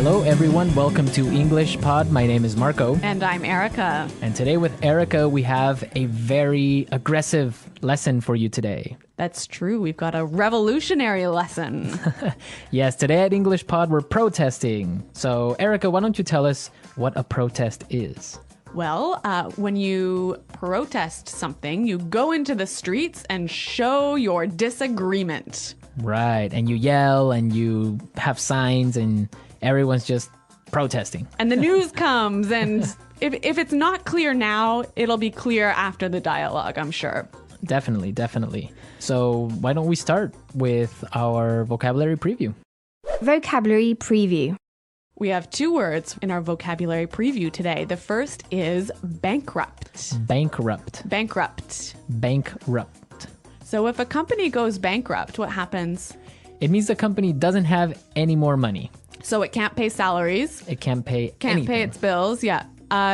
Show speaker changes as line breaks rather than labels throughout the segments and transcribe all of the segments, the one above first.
Hello, everyone. Welcome to English Pod. My name is Marco.
And I'm Erica.
And today with Erica, we have a very aggressive lesson for you today.
That's true. We've got a revolutionary lesson.
Yes, today at English Pod, we're protesting. So, Erica, why don't you tell us what a protest is?
Well, when you protest something, you go into the streets and show your disagreement.
Right. And you yell and you have signs and everyone's just protesting.
And the news comes, and if it's not clear now, it'll be clear after the dialogue, I'm sure.
Definitely. So why don't we start with our vocabulary preview?
Vocabulary preview.
We have two words in our vocabulary preview today. The first is bankrupt.
Bankrupt.
Bankrupt.
Bankrupt.
So if a company goes bankrupt, what happens?
It means the company doesn't have any more money.
So it can't pay salaries.
It can't pay
Can't
anything.
pay its bills, yeah.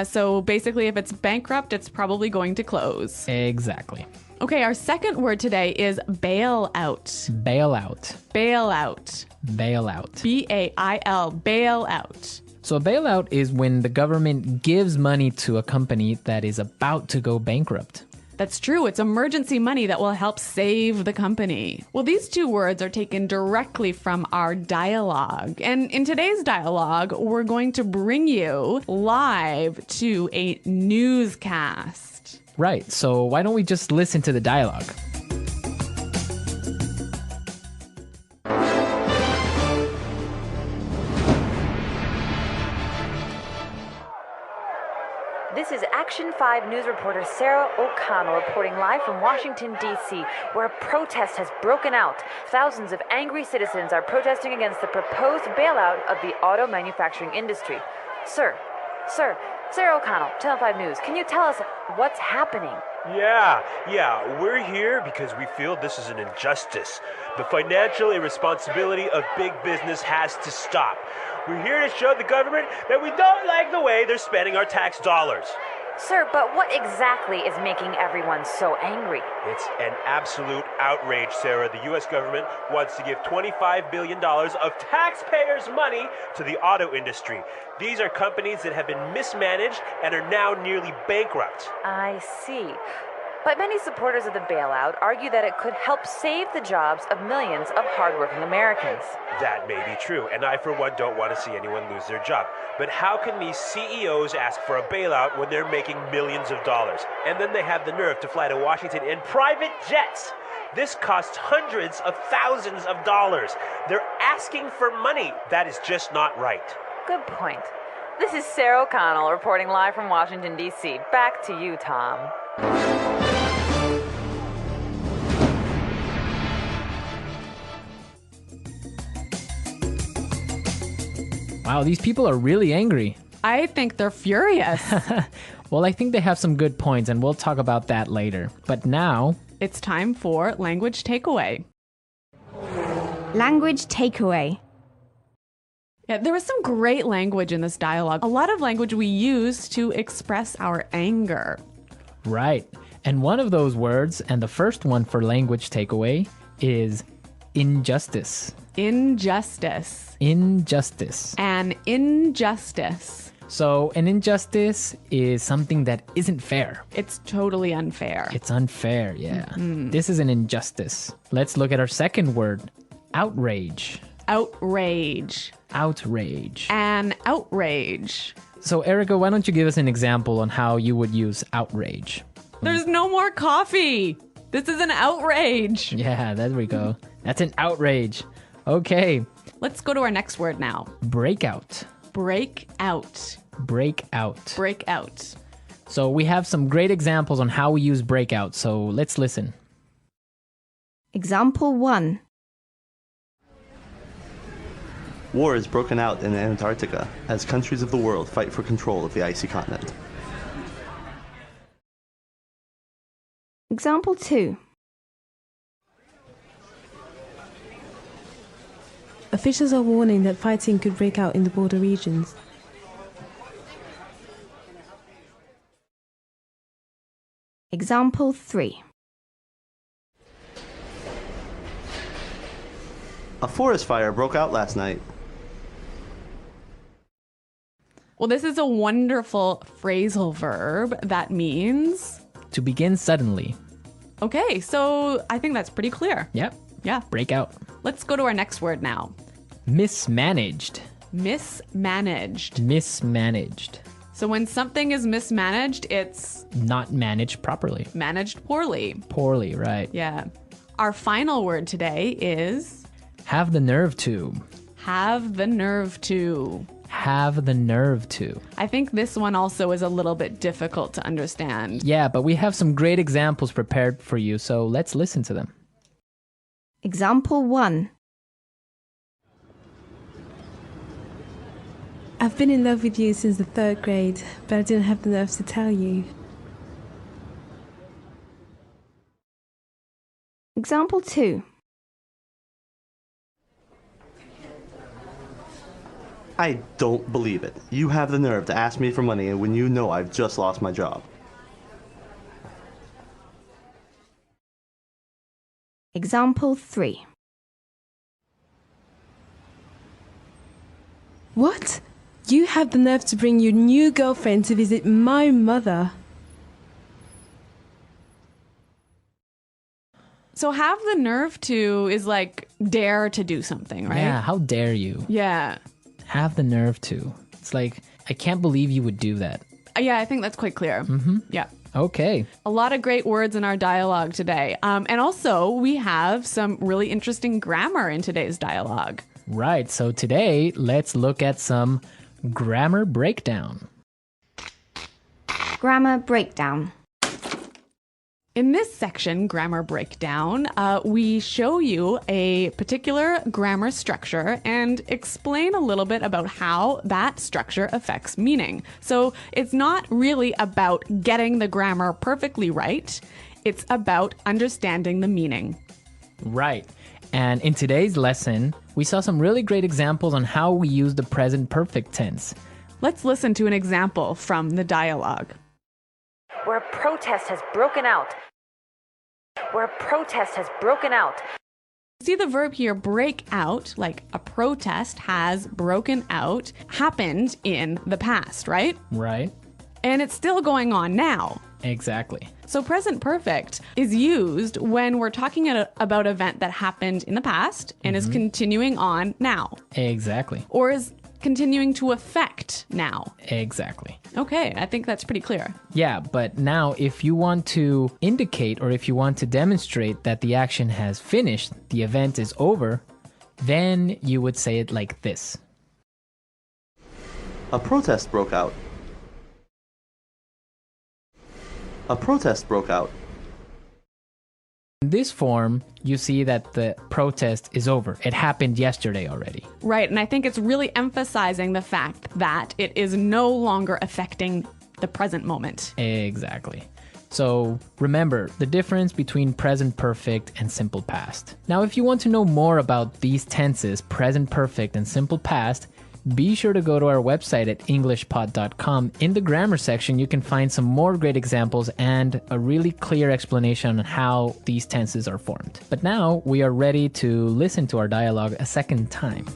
So basically, if it's bankrupt, it's probably going to close.
Exactly.
Okay, our second word today is bailout.
Bailout.
Bailout.
Bailout.
B-A-I-L, bailout.
So a bailout is when the government gives money to a company that is about to go bankrupt.
That's true. It's emergency money that will help save the company. Well, these two words are taken directly from our dialogue. And in today's dialogue, we're going to bring you live to a newscast.
Right, so why don't we just listen to the dialogue?
This is Action 5 News reporter Sarah O'Connell reporting live from Washington, D.C., where a protest has broken out. Thousands of angry citizens are protesting against the proposed bailout of the auto manufacturing industry. Sir, Sarah O'Connell, Channel 5 News, can you tell us what's happening?
Yeah, we're here because we feel this is an injustice. The financial irresponsibility of big business has to stop. We're here to show the government that we don't like the way they're spending our tax dollars.
Sir, but what exactly is making everyone so angry?
It's an absolute outrage, Sarah. The U.S. government wants to give $25 billion of taxpayers' money to the auto industry. These are companies that have been mismanaged and are now nearly bankrupt.
I see. But many supporters of the bailout argue that it could help save the jobs of millions of hardworking Americans.
That may be true, and I, for one, don't want to see anyone lose their job. But how can these CEOs ask for a bailout when they're making millions of dollars? And then they have the nerve to fly to Washington in private jets. This costs hundreds of thousands of dollars. They're asking for money. That is just not right.
Good point. This is Sarah O'Connell reporting live from Washington, D.C. Back to you, Tom.
Wow, these people are really angry.
I think they're furious.
Well, I think they have some good points, and we'll talk about that later. But now,
It's time for language takeaway.
Language takeaway.
Yeah, there was some great language in this dialogue. A lot of language we use to express our anger.
right. And one of those words, and the first one for language takeaway, is injustice.
Injustice.
Injustice.
An injustice.
So an injustice is something that isn't fair.
It's totally unfair.
It's unfair, yeah. This is an injustice. Let's look at our second word, outrage.
Outrage.
Outrage.
An outrage.
So Erica, why don't you give us an example on how you would use outrage?
There's no more coffee. This is an outrage.
Yeah, there we go. That's an outrage. Okay,
Let's go to our next word now.
breakout.
Break out.
Breakout.
Break out.
So we have some great examples on how we use breakout, so let's listen.
Example 1.
War is broken out in Antarctica as countries of the world fight for control of the icy continent.
Example 2.
Officials are warning that fighting could break out in the border regions.
Example 3.
A forest fire broke out last night.
Well, this is a wonderful phrasal verb that means...
To begin suddenly.
Okay, so I think that's pretty clear.
Yep.
Yeah.
Break out.
Let's go to our next word now.
Mismanaged.
Mismanaged.
Mismanaged.
So when something is mismanaged, it's
Not managed properly.
managed poorly.
Poorly, right.
Yeah. Our final word today is
Have the nerve to.
have the nerve to.
Have the nerve to.
I think this one also is a little bit difficult to understand.
Yeah, but we have some great examples prepared for you, so let's listen to them.
Example 1.
I've been in love with you since the 3rd grade, but I didn't have the nerve to tell you.
Example 2.
I don't believe it. You have the nerve to ask me for money when you know I've just lost my job.
Example 3.
What? You have the nerve to bring your new girlfriend to visit my mother.
So have the nerve to is like dare to do something, right?
Yeah, how dare you?
Yeah.
Have the nerve to. It's like, I can't believe you would do that.
Yeah, I think that's quite clear. Mm-hmm. Yeah.
Okay.
A lot of great words in our dialogue today. And also, we have some really interesting grammar in today's dialogue.
Right, so today, let's look at some grammar breakdown.
Grammar breakdown.
In this section, grammar breakdown, we show you a particular grammar structure and explain a little bit about how that structure affects meaning. So it's not really about getting the grammar perfectly right. It's about understanding the meaning.
Right. And in today's lesson, we saw some really great examples on how we use the present perfect tense.
Let's listen to an example from the dialogue.
Where a protest has broken out. Where a protest has broken out.
See the verb here, break out, like a protest has broken out, happened in the past, right?
Right?
And it's still going on now.
Exactly.
So present perfect is used when we're talking about an event that happened in the past and is continuing on now,
Exactly.
or is continuing to affect now.
Exactly.
Okay, I think that's pretty clear.
Yeah, but now if you want to indicate or if you want to demonstrate that the action has finished, the event is over, then you would say it like this.
A protest broke out. A protest broke out.
In this form, you see that the protest is over. It happened yesterday already.
Right, and I think it's really emphasizing the fact that it is no longer affecting the present moment.
Exactly. So remember the difference between present perfect and simple past. Now, if you want to know more about these tenses, present perfect and simple past, be sure to go to our website at englishpod.com. In the grammar section, you can find some more great examples and a really clear explanation on how these tenses are formed. But now we are ready to listen to our dialogue a second time.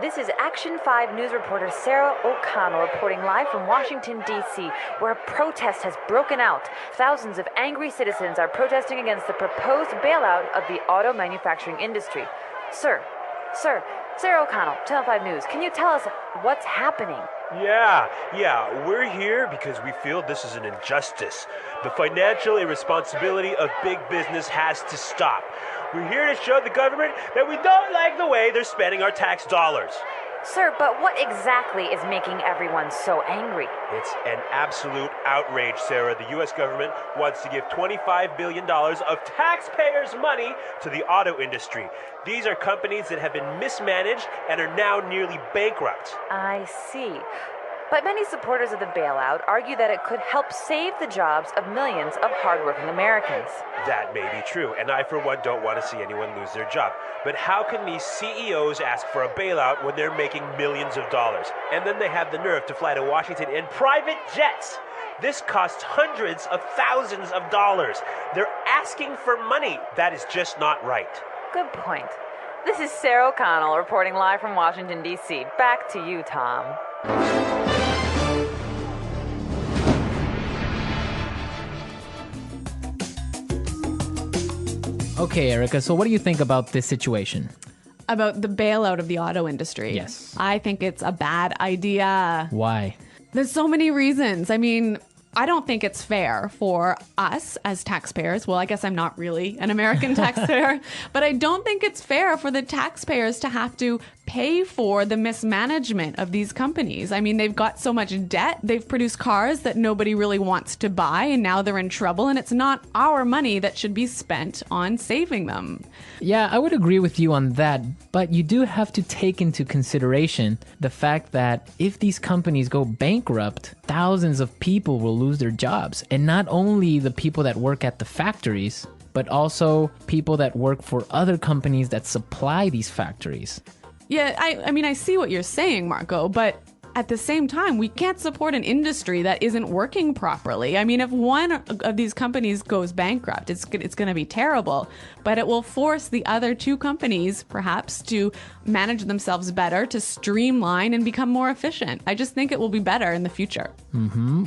This is Action 5 news reporter Sarah O'Connell reporting live from Washington, D.C., where a protest has broken out. Thousands of angry citizens are protesting against the proposed bailout of the auto manufacturing industry. Sir, Sarah O'Connell, Channel 5 News, can you tell us what's happening?
Yeah, we're here because we feel this is an injustice. The financial irresponsibility of big business has to stop. We're here to show the government that we don't like the way they're spending our tax dollars.
Sir, but what exactly is making everyone so angry?
It's an absolute outrage, Sarah. The U.S. government wants to give $25 billion of taxpayers' money to the auto industry. These are companies that have been mismanaged and are now nearly bankrupt.
I see. But many supporters of the bailout argue that it could help save the jobs of millions of hardworking Americans.
That may be true, and I, for one, don't want to see anyone lose their job. But how can these CEOs ask for a bailout when they're making millions of dollars? And then they have the nerve to fly to Washington in private jets. This costs hundreds of thousands of dollars. They're asking for money. That is just not right.
Good point. This is Sarah O'Connell reporting live from Washington, D.C. Back to you, Tom.
Okay, Erica, so what do you think about this situation?
About the bailout of the auto industry.
Yes.
I think it's a bad idea.
Why?
There's so many reasons. I mean, I don't think it's fair for us as taxpayers. Well, I guess I'm not really an American taxpayer, but I don't think it's fair for the taxpayers to have to pay for the mismanagement of these companies. I mean, they've got so much debt. They've produced cars that nobody really wants to buy, and now they're in trouble, and it's not our money that should be spent on saving them.
Yeah, I would agree with you on that, but you do have to take into consideration the fact that if these companies go bankrupt, thousands of people will lose their jobs. And not only the people that work at the factories, but also people that work for other companies that supply these factories.
Yeah, I mean, I see what you're saying, Marco, but at the same time, we can't support an industry that isn't working properly. I mean, if one of these companies goes bankrupt, it's going to be terrible, but it will force the other two companies, perhaps, to manage themselves better, to streamline and become more efficient. I just think it will be better in the future.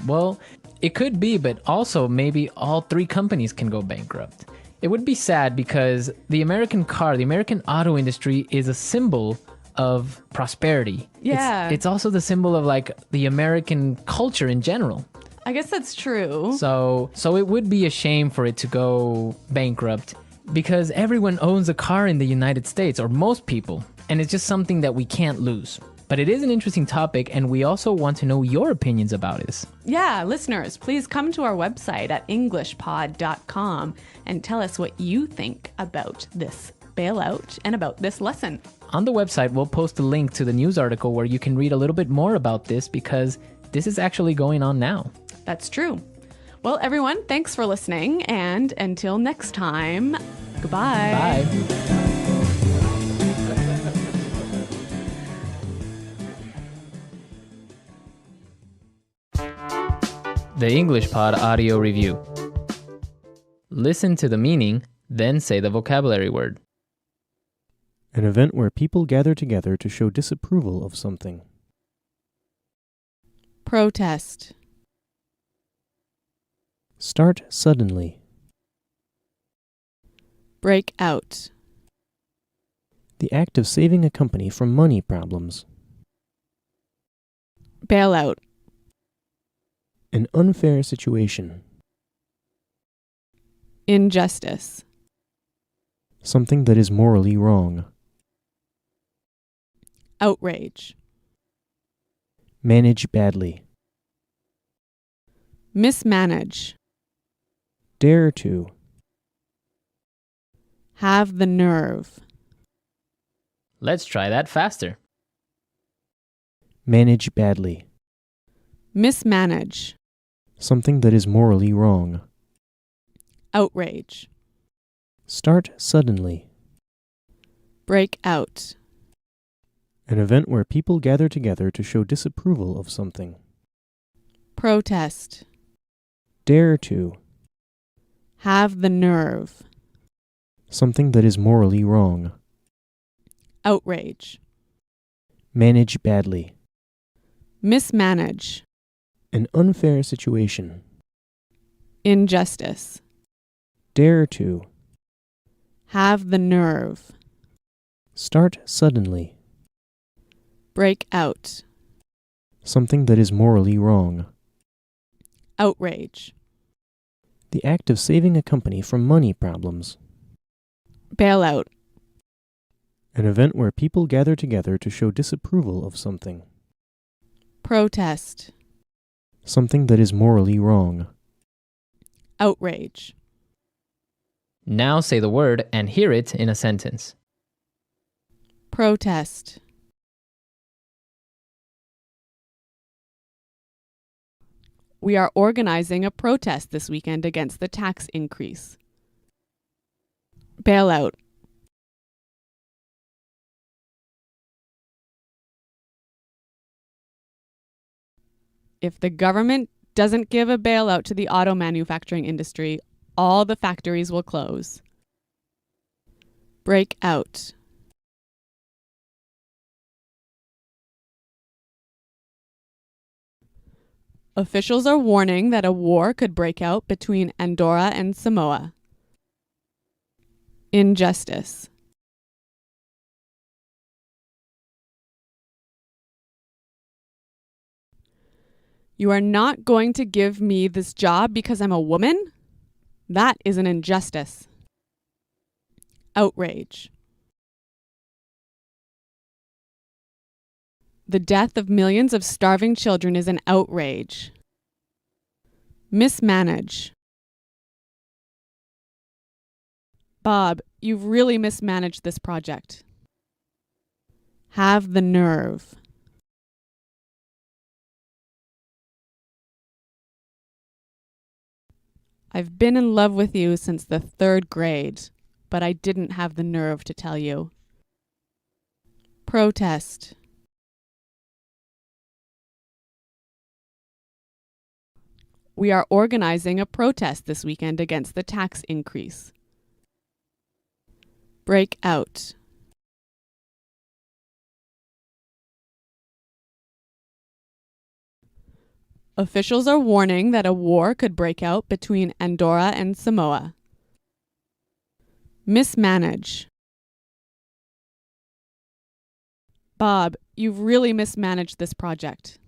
Well, it could be, but also maybe all three companies can go bankrupt. It would be sad because the American auto industry is a symbol of prosperity.
Yeah.
It's also the symbol of like the American culture in general.
I guess that's true.
So it would be a shame for it to go bankrupt because everyone owns a car in the United States, or most people, and it's just something that we can't lose. But it is an interesting topic, and we also want to know your opinions about this.
Yeah, listeners, please come to our website at englishpod.com and tell us what you think about this bailout and about this lesson.
On the website, we'll post a link to the news article where you can read a little bit more about this because this is actually going on now.
That's true. Well, everyone, thanks for listening, and until next time, goodbye.
Bye. The English Pod Audio Review. Listen to the meaning, then say the vocabulary word.
An event where people gather together to show disapproval of something.
Protest.
Start suddenly.
Break out.
The act of saving a company from money problems.
Bailout.
An unfair situation.
Injustice.
Something that is morally wrong.
Outrage.
Manage badly.
Mismanage.
Dare to.
Have the nerve.
Let's try that faster.
Manage badly.
Mismanage.
Something that is morally wrong.
Outrage.
Start suddenly.
Break out.
An event where people gather together to show disapproval of something.
Protest.
Dare to.
Have the nerve.
Something that is morally wrong.
Outrage.
Manage badly.
Mismanage.
An unfair situation.
Injustice.
Dare to.
Have the nerve.
Start suddenly.
Break out.
Something that is morally wrong.
Outrage.
The act of saving a company from money problems.
Bailout.
An event where people gather together to show disapproval of something.
Protest.
Something that is morally wrong.
Outrage.
Now say the word and hear it in a sentence.
Protest. We are organizing a protest this weekend against the tax increase. Bailout. If the government doesn't give a bailout to the auto manufacturing industry, all the factories will close. Break out. Officials are warning that a war could break out between Andorra and Samoa. Injustice. You are not going to give me this job because I'm a woman? That is an injustice. Outrage. The death of millions of starving children is an outrage. Mismanage. Bob, you've really mismanaged this project. Have the nerve. I've been in love with you since the 3rd grade, but I didn't have the nerve to tell you. Protest. We are organizing a protest this weekend against the tax increase. Break out. Officials are warning that a war could break out between Andorra and Samoa. Mismanage. Bob, you've really mismanaged this project.